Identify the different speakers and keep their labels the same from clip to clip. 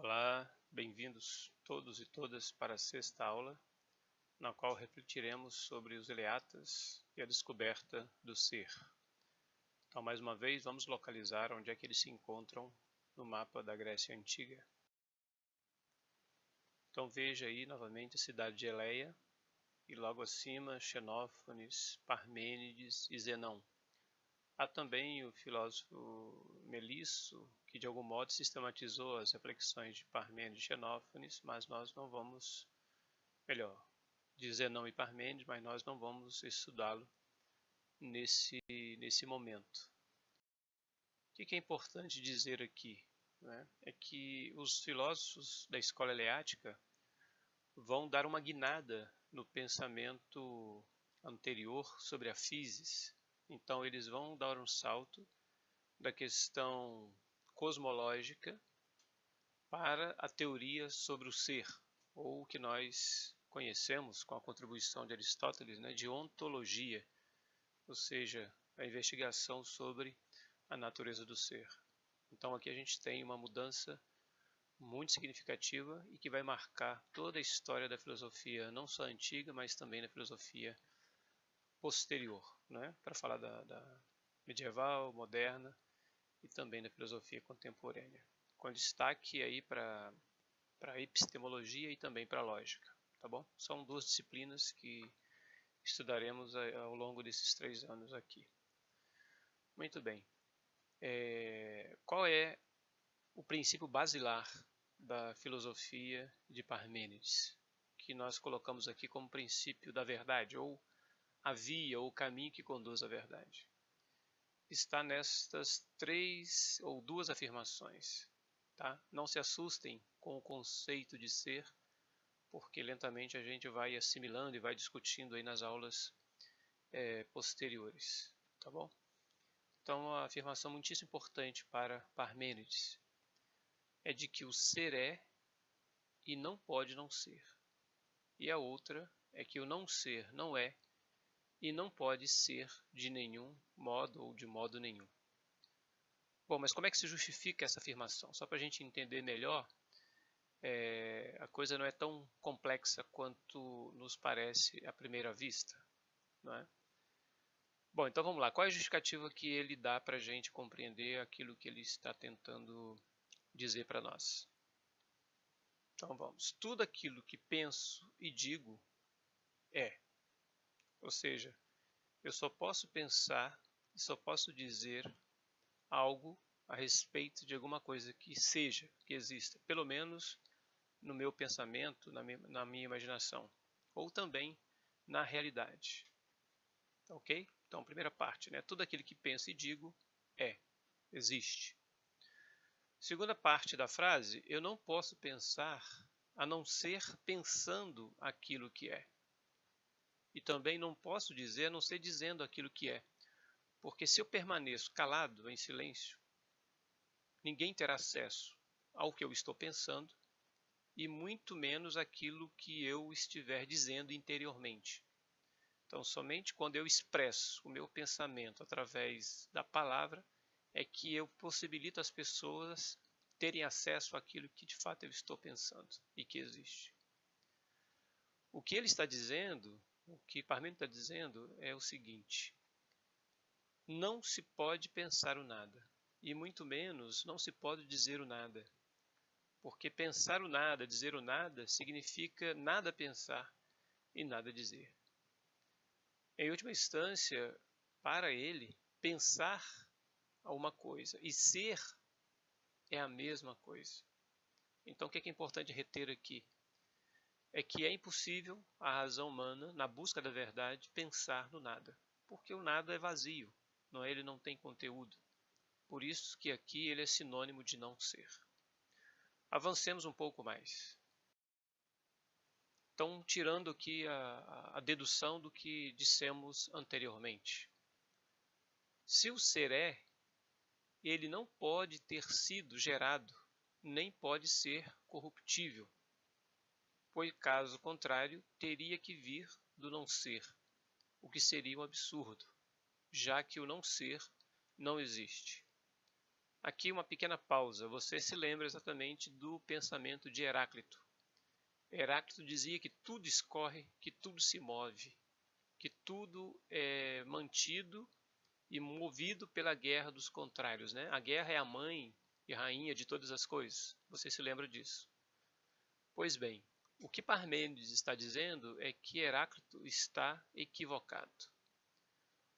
Speaker 1: Olá, bem-vindos todos e todas para a sexta aula, na qual refletiremos sobre os Eleatas e a descoberta do ser. Então, mais uma vez, vamos localizar onde é que eles se encontram no mapa da Grécia Antiga. Então veja aí novamente a cidade de Eleia e logo acima Xenófanes, Parmênides e Zenão. Há também o filósofo Melisso, que de algum modo sistematizou as reflexões de Parmênides e Xenófanes, mas nós não vamos, de Zenão e Parmênides, mas nós não vamos estudá-lo nesse momento. O que é importante dizer aqui, né, é que os filósofos da escola eleática vão dar uma guinada no pensamento anterior sobre a physis. Então eles vão dar um salto da questão cosmológica para a teoria sobre o ser, ou o que nós conhecemos com a contribuição de Aristóteles, né, de ontologia, ou seja, a investigação sobre a natureza do ser. Então aqui a gente tem uma mudança muito significativa e que vai marcar toda a história da filosofia, não só antiga, mas também da filosofia posterior, né? Para falar da medieval, moderna e também da filosofia contemporânea, com destaque aí para a epistemologia e também para a lógica, tá bom? São duas disciplinas que estudaremos ao longo desses 3 anos aqui. Muito bem. Qual é o princípio basilar da filosofia de Parmênides, que nós colocamos aqui como princípio da verdade, ou a via, ou o caminho que conduz à verdade? Está nestas 3 ou 2 afirmações. Tá? Não se assustem com o conceito de ser, porque lentamente a gente vai assimilando e vai discutindo aí nas aulas posteriores. Tá bom? Então, uma afirmação muitíssimo importante para Parmênides é de que o ser é e não pode não ser. E a outra é que o não ser não é e não pode ser de nenhum modo ou de modo nenhum. Bom, mas como é que se justifica essa afirmação? Só para a gente entender melhor, a coisa não é tão complexa quanto nos parece à primeira vista, não é? Bom, então vamos lá. Qual é a justificativa que ele dá para a gente compreender aquilo que ele está tentando dizer para nós? Então vamos. Tudo aquilo que penso e digo é. Ou seja, eu só posso pensar e só posso dizer algo a respeito de alguma coisa que seja, que exista, pelo menos no meu pensamento, na minha imaginação, ou também na realidade. Ok? Então, primeira parte, né? Tudo aquilo que penso e digo é, existe. Segunda parte da frase, eu não posso pensar a não ser pensando aquilo que é. E também não posso dizer a não ser dizendo aquilo que é. Porque se eu permaneço calado, em silêncio, ninguém terá acesso ao que eu estou pensando e muito menos aquilo que eu estiver dizendo interiormente. Então, somente quando eu expresso o meu pensamento através da palavra é que eu possibilito às pessoas terem acesso àquilo que de fato eu estou pensando e que existe. O que ele está dizendo, o que Parmênides está dizendo é o seguinte: não se pode pensar o nada, e muito menos não se pode dizer o nada. Porque pensar o nada, dizer o nada, significa nada pensar e nada dizer. Em última instância, para ele, pensar a uma coisa e ser é a mesma coisa. Então, o que é importante reter aqui? É que é impossível a razão humana, na busca da verdade, pensar no nada. Porque o nada é vazio, não é? Ele não tem conteúdo. Por isso que aqui ele é sinônimo de não ser. Avancemos um pouco mais. Então, tirando aqui a dedução do que dissemos anteriormente. Se o ser é, ele não pode ter sido gerado, nem pode ser corruptível, pois caso contrário, teria que vir do não ser, o que seria um absurdo, já que o não ser não existe. Aqui uma pequena pausa. Você se lembra exatamente do pensamento de Heráclito. Heráclito dizia que tudo escorre, que tudo se move, que tudo é mantido e movido pela guerra dos contrários, né? A guerra é a mãe e rainha de todas as coisas. Você se lembra disso? Pois bem, o que Parmênides está dizendo é que Heráclito está equivocado.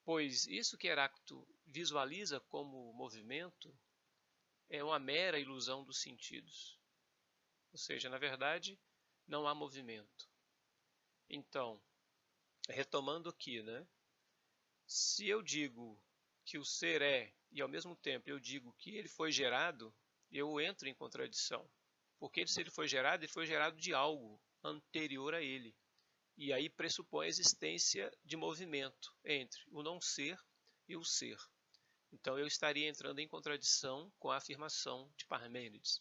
Speaker 1: Pois isso que Heráclito visualiza como movimento é uma mera ilusão dos sentidos. Ou seja, na verdade, não há movimento. Então, retomando aqui, né? Se eu digo que o ser é e ao mesmo tempo eu digo que ele foi gerado, eu entro em contradição. Porque se ele foi gerado de algo anterior a ele. E aí pressupõe a existência de movimento entre o não ser e o ser. Então eu estaria entrando em contradição com a afirmação de Parmênides.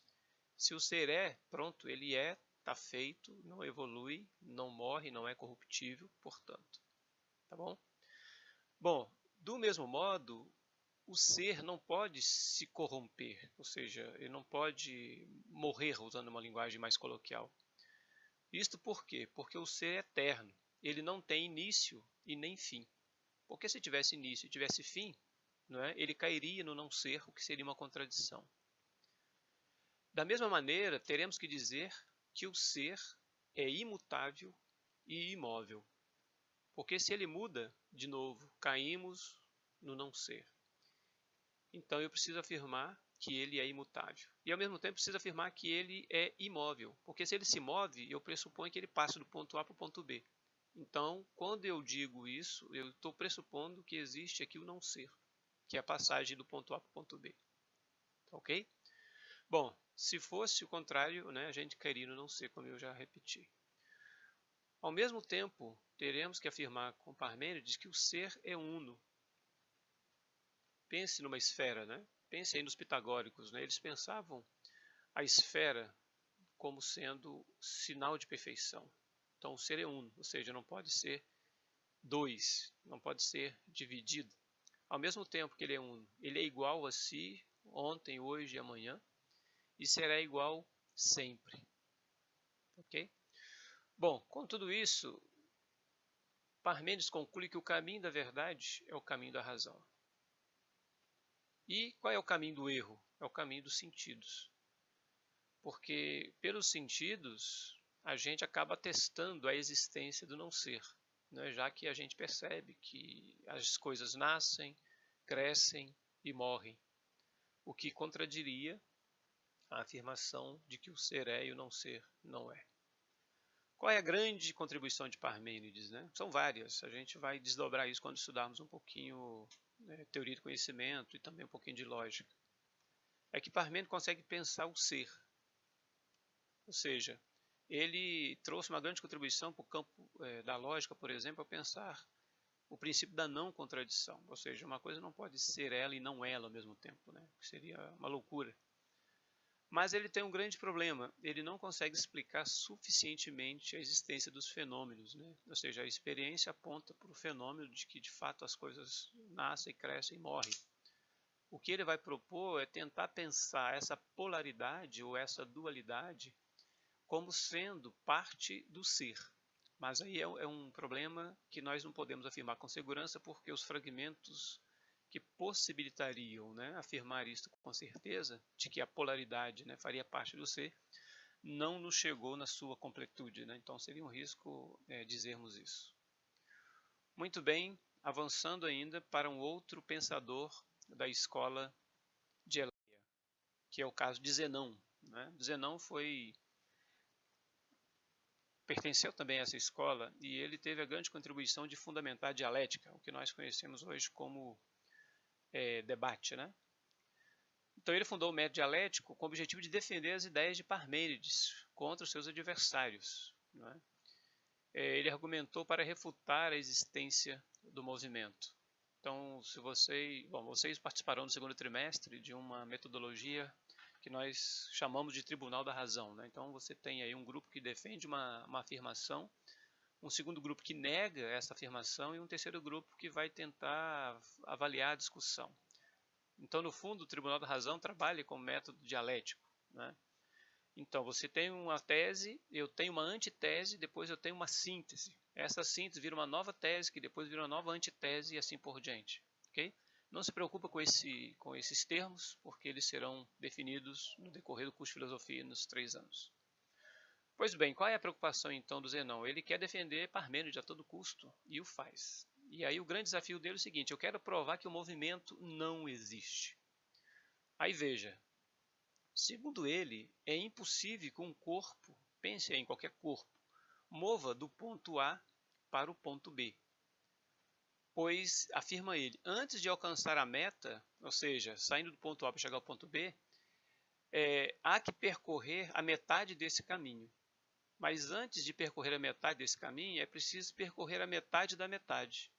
Speaker 1: Se o ser é, pronto, ele é, está feito, não evolui, não morre, não é corruptível, portanto. Tá bom? Bom, do mesmo modo, o ser não pode se corromper, ou seja, ele não pode morrer, usando uma linguagem mais coloquial. Isto por quê? Porque o ser é eterno, ele não tem início e nem fim. Porque se tivesse início e tivesse fim, não é? Ele cairia no não ser, o que seria uma contradição. Da mesma maneira, teremos que dizer que o ser é imutável e imóvel. Porque se ele muda, de novo, caímos no não ser. Então eu preciso afirmar que ele é imutável. E ao mesmo tempo preciso afirmar que ele é imóvel. Porque se ele se move, eu pressuponho que ele passa do ponto A para o ponto B. Então, quando eu digo isso, eu estou pressupondo que existe aqui o não ser, que é a passagem do ponto A para o ponto B. Ok? Bom, se fosse o contrário, né, a gente cairia no não ser, como eu já repeti. Ao mesmo tempo, teremos que afirmar com Parmênides que o ser é uno. Pense numa esfera, né? Pense aí nos pitagóricos, né? Eles pensavam a esfera como sendo sinal de perfeição. Então o ser é uno, ou seja, não pode ser dois, não pode ser dividido. Ao mesmo tempo que ele é uno, ele é igual a si, ontem, hoje e amanhã, e será igual sempre. Ok? Bom, com tudo isso, Parmênides conclui que o caminho da verdade é o caminho da razão. E qual é o caminho do erro? É o caminho dos sentidos. Porque pelos sentidos a gente acaba testando a existência do não ser, né? Já que a gente percebe que as coisas nascem, crescem e morrem, o que contradiria a afirmação de que o ser é e o não ser não é. Qual é a grande contribuição de Parmênides, né? São várias, a gente vai desdobrar isso quando estudarmos um pouquinho, né, teoria do conhecimento e também um pouquinho de lógica. É que Parmênides consegue pensar o ser, ou seja, ele trouxe uma grande contribuição para o campo da lógica, por exemplo, a pensar o princípio da não contradição, ou seja, uma coisa não pode ser ela e não ela ao mesmo tempo, né? Seria uma loucura. Mas ele tem um grande problema, ele não consegue explicar suficientemente a existência dos fenômenos, né? Ou seja, a experiência aponta para o fenômeno de que de fato as coisas nascem, crescem e morrem. O que ele vai propor é tentar pensar essa polaridade ou essa dualidade como sendo parte do ser. Mas aí é um problema que nós não podemos afirmar com segurança, porque os fragmentos que possibilitariam, né, afirmar isso com certeza, de que a polaridade, né, faria parte do ser, não nos chegou na sua completude, né? Então seria um risco dizermos isso. Muito bem, avançando ainda para um outro pensador da escola de Eleia, que é o caso de Zenão, né? Zenão pertenceu também a essa escola e ele teve a grande contribuição de fundamentar a dialética, o que nós conhecemos hoje como debate, né? Então ele fundou o método dialético com o objetivo de defender as ideias de Parmênides contra os seus adversários, não é? Ele argumentou para refutar a existência do movimento. Então, se vocês participarão do segundo trimestre de uma metodologia que nós chamamos de Tribunal da Razão, né? Então você tem aí um grupo que defende uma afirmação, um segundo grupo que nega essa afirmação e um terceiro grupo que vai tentar avaliar a discussão. Então, no fundo, o tribunal da razão trabalha com método dialético, né? Então, você tem uma tese, eu tenho uma antitese, depois eu tenho uma síntese. Essa síntese vira uma nova tese, que depois vira uma nova antitese e assim por diante. Okay? Não se preocupa com esses termos, porque eles serão definidos no decorrer do curso de filosofia nos 3 anos. Pois bem, qual é a preocupação então do Zenão? Ele quer defender Parmênides a todo custo, e o faz. E aí o grande desafio dele é o seguinte: eu quero provar que o movimento não existe. Aí veja, segundo ele, é impossível que um corpo, pense em qualquer corpo, mova do ponto A para o ponto B. Pois, afirma ele, antes de alcançar a meta, ou seja, saindo do ponto A para chegar ao ponto B, há que percorrer a metade desse caminho. Mas antes de percorrer a metade desse caminho, é preciso percorrer a metade da metade.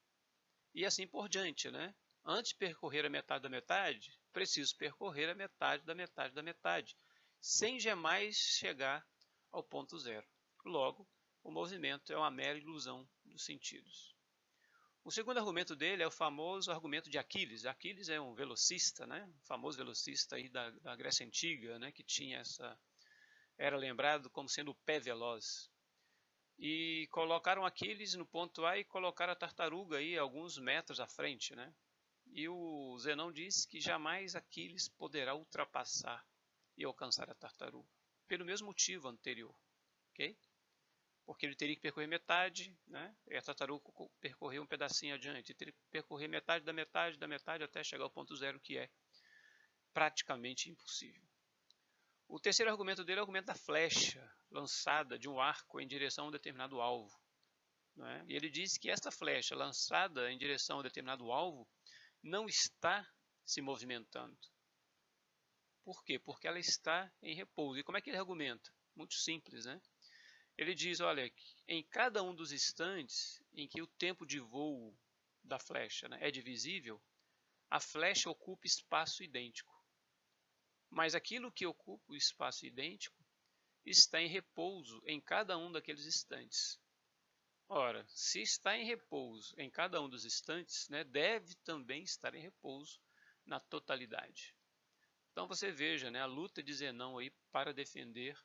Speaker 1: E assim por diante, né? Antes de percorrer a metade da metade, preciso percorrer a metade da metade da metade, sem jamais chegar ao ponto zero. Logo, o movimento é uma mera ilusão dos sentidos. O segundo argumento dele é o famoso argumento de Aquiles. Aquiles é um velocista, né? Um famoso velocista aí da Grécia Antiga, né? Que tinha era lembrado como sendo o pé veloz. E colocaram Aquiles no ponto A e colocaram a tartaruga aí alguns metros à frente, né? E o Zenão diz que jamais Aquiles poderá ultrapassar e alcançar a tartaruga, pelo mesmo motivo anterior, ok? Porque ele teria que percorrer metade, né? E a tartaruga percorreu um pedacinho adiante, ele teria que percorrer metade da metade até chegar ao ponto zero, que é praticamente impossível. O terceiro argumento dele é o argumento da flecha lançada de um arco em direção a um determinado alvo. Né? E ele diz que esta flecha lançada em direção a um determinado alvo não está se movimentando. Por quê? Porque ela está em repouso. E como é que ele argumenta? Muito simples, né? Ele diz, olha, em cada um dos instantes em que o tempo de voo da flecha, né, é divisível, a flecha ocupa espaço idêntico. Mas aquilo que ocupa o espaço idêntico está em repouso em cada um daqueles instantes. Ora, se está em repouso em cada um dos instantes, né, deve também estar em repouso na totalidade. Então você veja, né, a luta de Zenão aí para defender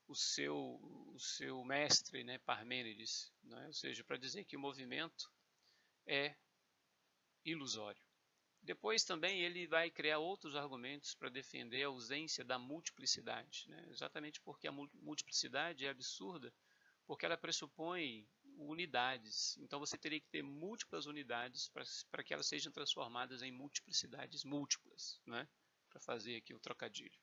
Speaker 1: o seu mestre, né, Parmênides, né, ou seja, para dizer que o movimento é ilusório. Depois também ele vai criar outros argumentos para defender a ausência da multiplicidade, né, exatamente porque a multiplicidade é absurda, porque ela pressupõe unidades. Então você teria que ter múltiplas unidades para que elas sejam transformadas em multiplicidades múltiplas, né? Para fazer aqui o trocadilho.